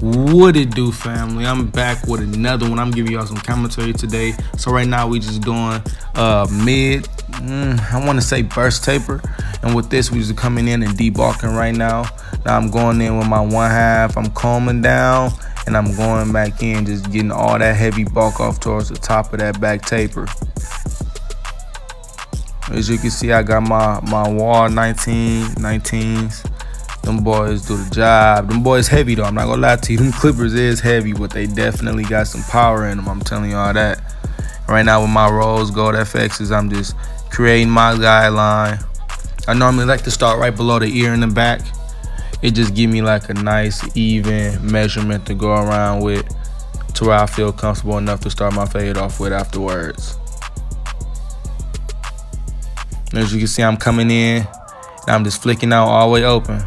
What it do, family? I'm back with another one. I'm giving y'all some commentary today. So right now we just doing mid, I want to say burst taper, and with this we just coming in and debulking right now. Now I'm going in with my 1/2. I'm combing down and I'm going back in, just getting all that heavy bulk off towards the top of that back taper. As you can see, I got my wall 19s. Them boys do the job. Them boys heavy though, I'm not gonna lie to you. Them clippers is heavy, but they definitely got some power in them. I'm telling you all that. Right now with my Rose Gold FXs, I'm just creating my guideline. I normally like to start right below the ear in the back. It just give me like a nice even measurement to go around with, to where I feel comfortable enough to start my fade off with afterwards. As you can see, I'm coming in and I'm just flicking out all the way open.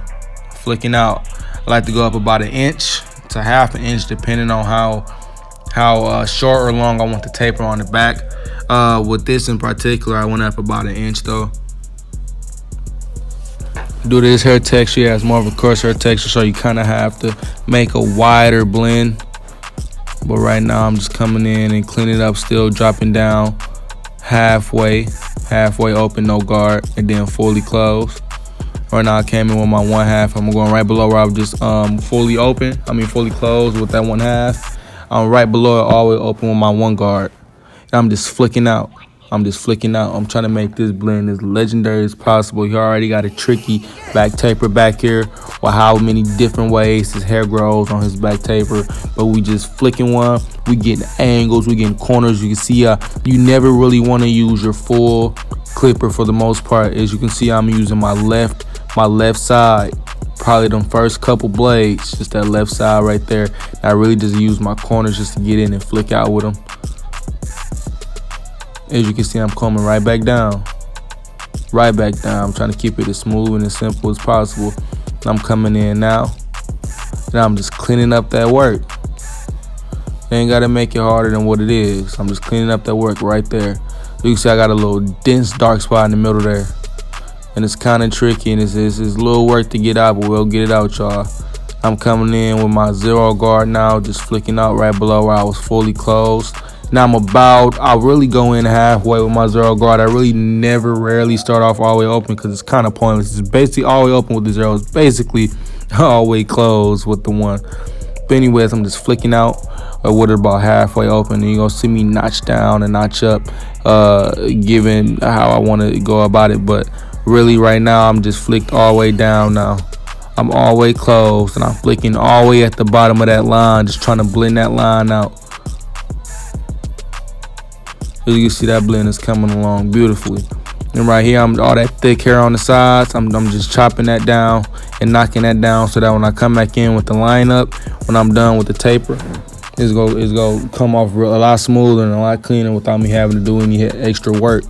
Flicking out. I like to go up about 1 inch to 1/2 inch, depending on how short or long I want the taper on the back. With this in particular, I went up about 1 inch though. Due to this hair texture, it has more of a coarse hair texture, so you kind of have to make a wider blend. But right now, I'm just coming in and cleaning it up, still dropping down halfway open, no guard, and then fully closed. Right now I came in with my 1/2. I'm going right below where I was just fully closed with that 1/2. I'm right below it, all the way open with my 1 guard. And I'm just flicking out. I'm trying to make this blend as legendary as possible. You already got a tricky back taper back here, with how many different ways his hair grows on his back taper. But we just flicking one. We getting angles, we getting corners. You can see you never really want to use your full clipper for the most part. As you can see, I'm using my left side, probably them first couple blades, just that left side right there. And I really just use my corners just to get in and flick out with them. As you can see, I'm coming right back down. I'm trying to keep it as smooth and as simple as possible. And I'm coming in now, and I'm just cleaning up that work. You ain't gotta make it harder than what it is. I'm just cleaning up that work right there. You can see I got a little dense dark spot in the middle there, and it's kind of tricky, and it's a little work to get out, but we'll get it out, y'all. I'm coming in with my 0 guard now, just flicking out right below where I was fully closed. Now I really go in halfway with my 0 guard. I really rarely start off all the way open, because it's kind of pointless. It's basically all the way open with the 0. It's basically all the way closed with the 1. But anyways, I'm just flicking out with it about halfway open, and you're gonna see me notch down and notch up, given how I want to go about it. But really right now, I'm just flicked all the way down now. I'm all the way closed, and I'm flicking all the way at the bottom of that line, just trying to blend that line out. As you can see, that blend is coming along beautifully. And right here, I'm all that thick hair on the sides. I'm just chopping that down and knocking that down, so that when I come back in with the lineup, when I'm done with the taper, it's gonna come off a lot smoother and a lot cleaner without me having to do any extra work.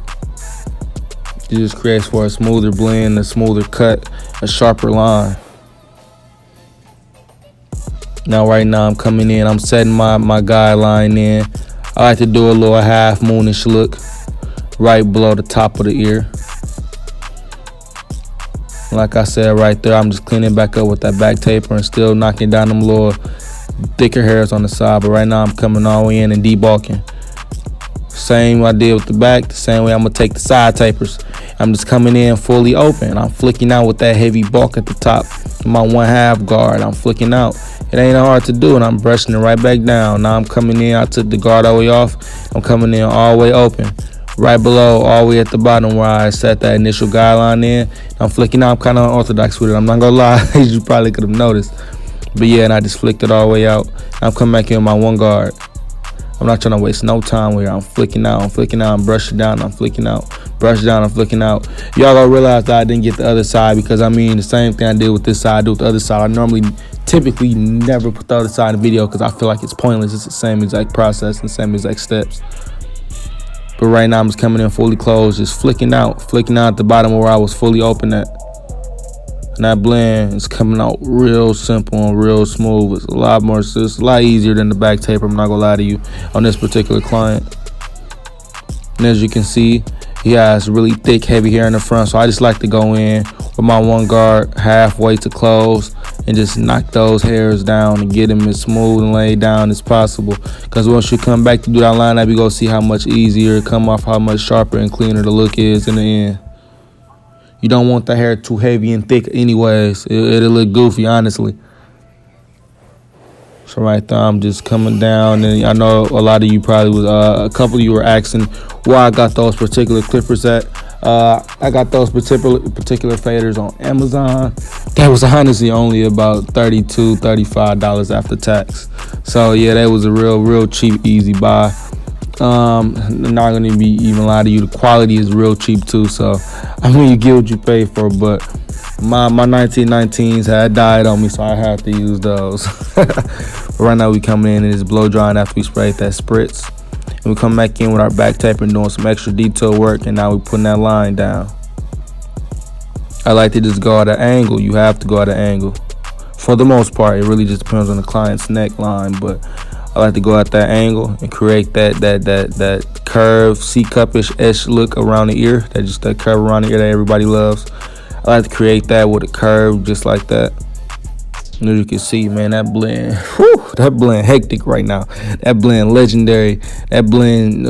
It just creates for a smoother blend, a smoother cut, a sharper line. Now right now I'm coming in, I'm setting my guideline in. I like to do a little half moonish look right below the top of the ear. Like I said right there, I'm just cleaning back up with that back taper and still knocking down them little thicker hairs on the side. But right now I'm coming all the way in and debulking. Same I did with the back, the same way I'm gonna take the side tapers. I'm just coming in fully open. I'm flicking out with that heavy bulk at the top. My 1/2 guard, I'm flicking out. It ain't hard to do, and I'm brushing it right back down. Now I'm coming in, I took the guard all the way off. I'm coming in all the way open. Right below, all the way at the bottom where I set that initial guideline in. I'm flicking out, I'm kind of unorthodox with it. I'm not gonna lie, as you probably could have noticed. But yeah, and I just flicked it all the way out. I'm coming back in with my 1 guard. I'm not trying to waste no time here. I'm flicking out, I'm brushing down, I'm flicking out. Brush down, I'm flicking out. Y'all gonna realize that I didn't get the other side, because the same thing I did with this side, I do with the other side. I typically never put the other side in the video, because I feel like it's pointless. It's the same exact process and same exact steps. But right now I'm just coming in fully closed, just flicking out at the bottom where I was fully open at. And that blend is coming out real simple and real smooth. It's a lot easier than the back taper, I'm not gonna lie to you, on this particular client. And as you can see, he has really thick, heavy hair in the front, so I just like to go in with my 1 guard halfway to close, and just knock those hairs down and get them as smooth and laid down as possible. Because once you come back to do that lineup, you go see how much easier it come off, how much sharper and cleaner the look is in the end. You don't want the hair too heavy and thick anyways. It'll look goofy, honestly. So right there, I'm just coming down, and I know a lot of you probably was, a couple of you were asking where I got those particular clippers at. I got those particular faders on Amazon. That was honestly only about $32, $35 after tax. So yeah, that was a real cheap, easy buy. I'm not gonna be even lie to you. The quality is real cheap too. So I mean, you get what you pay for. But my 1919s had died on me, so I had to use those. But right now we coming in and it's blow drying after we sprayed that spritz. And we come back in with our back taper and doing some extra detail work, and now we're putting that line down. I like to just go at an angle. You have to go at an angle. For the most part, it really just depends on the client's neckline, but I like to go at that angle and create that curve, C-cup-ish look around the ear. That curve around the ear that everybody loves. I like to create that with a curve just like that. And as you can see, man, that blend hectic right now. That blend legendary. That blend,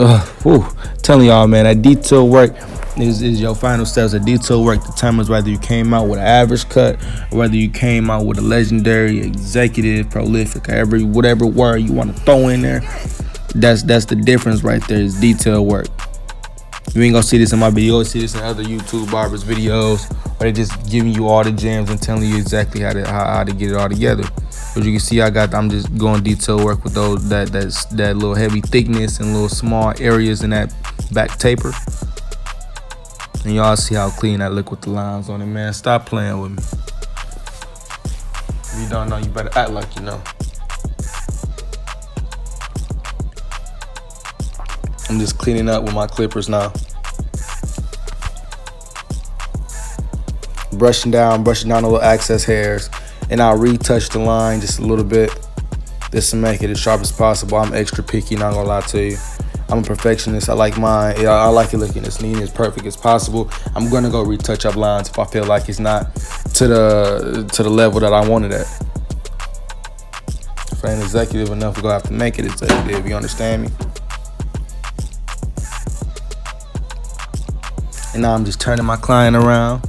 telling y'all, man, that detail work is your final steps. The detail work determines whether you came out with an average cut or whether you came out with a legendary, executive, prolific, whatever word you want to throw in there. That's the difference right there, is detail work. You ain't gonna see this in my video. You'll see this in other YouTube barbers videos where they just giving you all the gems and telling you exactly how to get it all together. As you can see, I'm just going detail work with those that little heavy thickness and little small areas in that back taper. And y'all see how clean that look with the lines on it, man. Stop playing with me. If you don't know, you better act like you know. I'm just cleaning up with my clippers now. Brushing down the little excess hairs, and I'll retouch the line just a little bit just to make it as sharp as possible. I'm extra picky, not gonna lie to you. I'm a perfectionist. I like mine. I like it looking as neat and as perfect as possible. I'm gonna go retouch up lines if I feel like it's not to the level that I want it at. If I ain't executive enough, we're gonna have to make it executive. You understand me? And now I'm just turning my client around,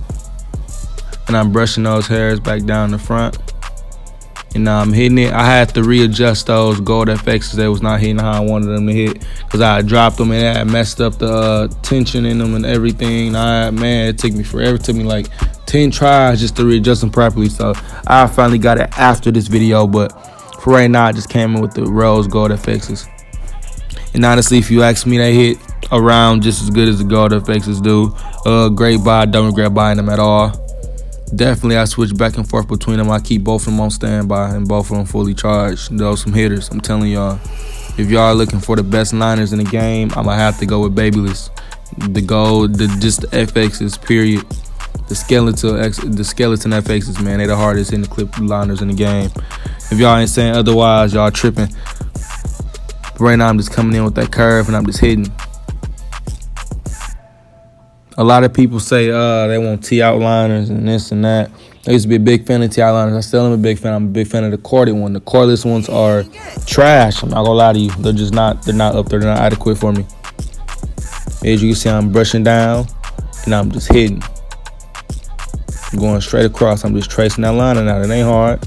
and I'm brushing those hairs back down the front. And now I'm hitting it. I had to readjust those gold FXs that was not hitting how I wanted them to hit, because I had dropped them and it had messed up the tension in them and everything. Man, it took me forever. It took me like 10 tries just to readjust them properly. So I finally got it after this video, but for right now, I just came in with the rose gold FXs. And honestly, if you ask me, they hit around just as good as the gold FXs do. Great buy. Don't regret buying them at all. Definitely, I switch back and forth between them. I keep both of them on standby and both of them fully charged. Those some hitters. I'm telling y'all, if y'all are looking for the best liners in the game, I'm gonna have to go with Babyliss. The gold, just the FXs, period. The skeleton FXs, man, they the hardest in the clip liners in the game. If y'all ain't saying otherwise, y'all tripping. But right now, I'm just coming in with that curve and I'm just hitting. A lot of people say they want T outliners and this and that. I used to be a big fan of T outliners. I still am a big fan. I'm a big fan of the corded one. The cordless ones are trash. I'm not gonna lie to you. They're not up there. They're not adequate for me. As you can see, I'm brushing down and I'm just hitting. I'm going straight across. I'm just tracing that line out. It ain't hard.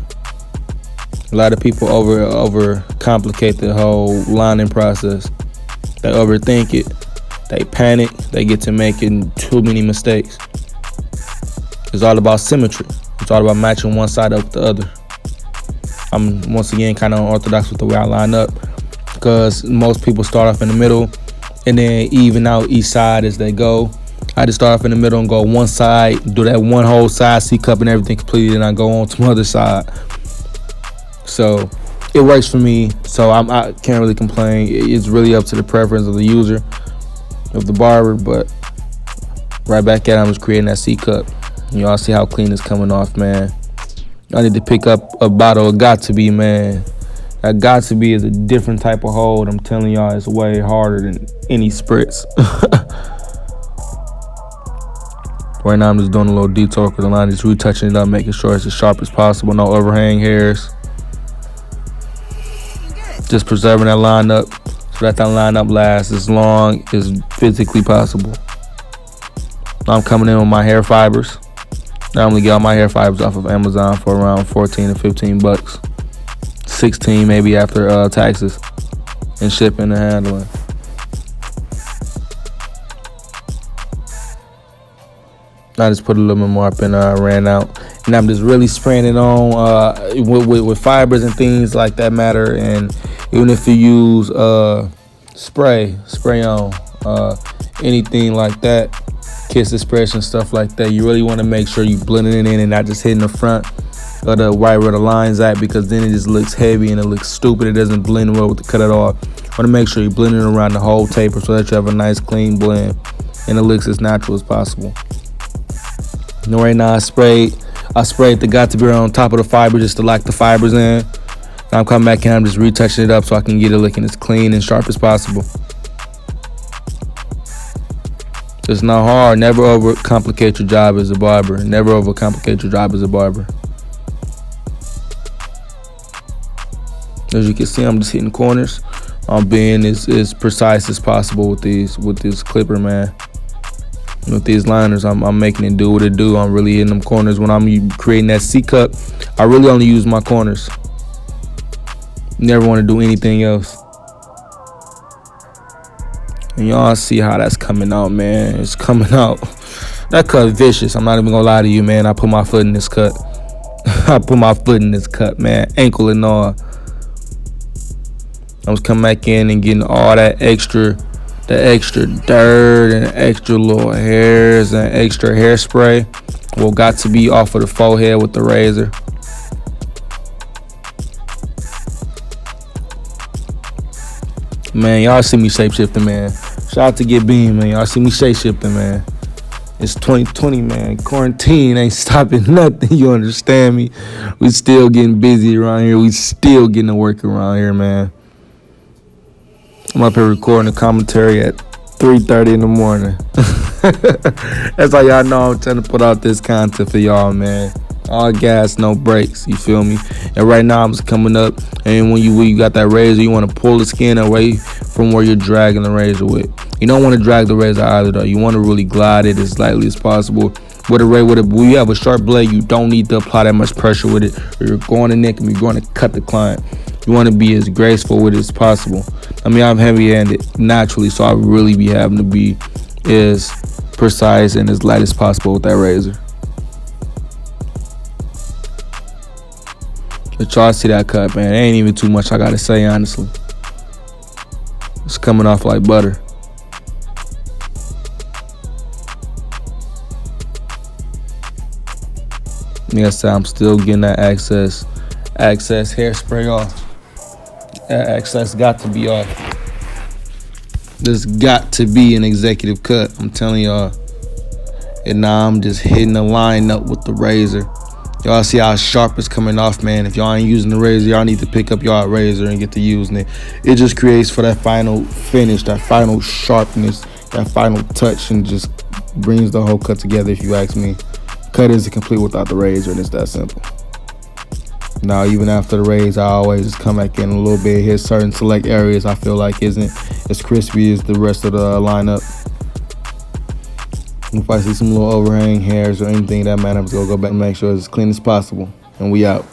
A lot of people over complicate the whole lining process. They overthink it. They panic. They get to making too many mistakes. It's all about symmetry. It's all about matching one side up with the other. I'm once again kind of unorthodox with the way I line up, because most people start off in the middle and then even out each side as they go. I just start off in the middle and go one side, do that one whole side, C-cup and everything completely, and I go on to my other side. So it works for me, so I can't really complain. It's really up to the preference of the user, of the barber, but right back at it, I'm just creating that C-cup. Y'all see how clean it's coming off, man. I need to pick up a bottle of Got To Be, man. That Got To Be is a different type of hold. I'm telling y'all, it's way harder than any spritz. Right now I'm just doing a little detour with the line, just retouching it up, making sure it's as sharp as possible, no overhang hairs. Just preserving that line up so that line up lasts as long as physically possible. Now I'm coming in with my hair fibers. I normally get all my hair fibers off of Amazon for around 14 to 15 bucks. 16 maybe after taxes and shipping and handling. I just put a little bit more up and ran out. And I'm just really spraying it on with fibers and things like that matter. And even if you use spray on anything like that, kiss expression, stuff like that, you really want to make sure you blending it in and not just hitting the front of the right where the line's at, because then it just looks heavy and it looks stupid. It doesn't blend well with the cut at all. You want to make sure you're blending around the whole taper so that you have a nice clean blend and it looks as natural as possible. And right now I sprayed the got to be on top of the fiber just to lock the fibers in. Now I'm coming back in, I'm just retouching it up so I can get it looking as clean and sharp as possible. It's not hard. Never overcomplicate your job as a barber. Never overcomplicate your job as a barber. As you can see, I'm just hitting corners. I'm being as precise as possible with this clipper, man. With these liners, I'm making it do what it do. I'm really hitting them corners. When I'm creating that C-cut, I really only use my corners. Never want to do anything else. And y'all see how that's coming out, man. It's coming out. That cut vicious. I'm not even gonna lie to you, man. I put my foot in this cut. I put my foot in this cut, man. Ankle and all. I was coming back in and getting all that extra dirt and extra little hairs and extra hairspray. Well, got to be off of the forehead with the razor. Man, y'all see me shape-shifting, man. Shout out to Get Beam, man. Y'all see me shape-shifting, man. It's 2020, man. Quarantine ain't stopping nothing. You understand me? We still getting busy around here. We still getting to work around here, man. I'm up here recording a commentary at 3:30 in the morning. That's how y'all know I'm trying to put out this content for y'all, man. All gas, no brakes, you feel me? And right now I'm just coming up, and when you got that razor, you want to pull the skin away from where you're dragging the razor with. You don't want to drag the razor either, though. You want to really glide it as lightly as possible. When you have a sharp blade, you don't need to apply that much pressure with it, or you're going to nick them, you're going to cut the client. You want to be as graceful with it as possible. I mean, I'm heavy-handed naturally, so I really be having to be as precise and as light as possible with that razor. But y'all see that cut, man. It ain't even too much I gotta say, honestly. It's coming off like butter. Like I said, I'm still getting that excess hairspray off. That excess got to be off. This got to be an executive cut, I'm telling y'all. And now I'm just hitting the line up with the razor. Y'all see how sharp it's coming off, man. If y'all ain't using the razor, y'all need to pick up y'all razor and get to using it. It just creates for that final finish, that final sharpness, that final touch, and just brings the whole cut together, if you ask me. Cut isn't complete without the razor, and it's that simple. Now, even after the razor, I always just come back in a little bit, hit certain select areas I feel like isn't as crispy as the rest of the lineup. If I see some little overhang hairs or anything that matter, I'm just gonna go back and make sure it's as clean as possible. And we out.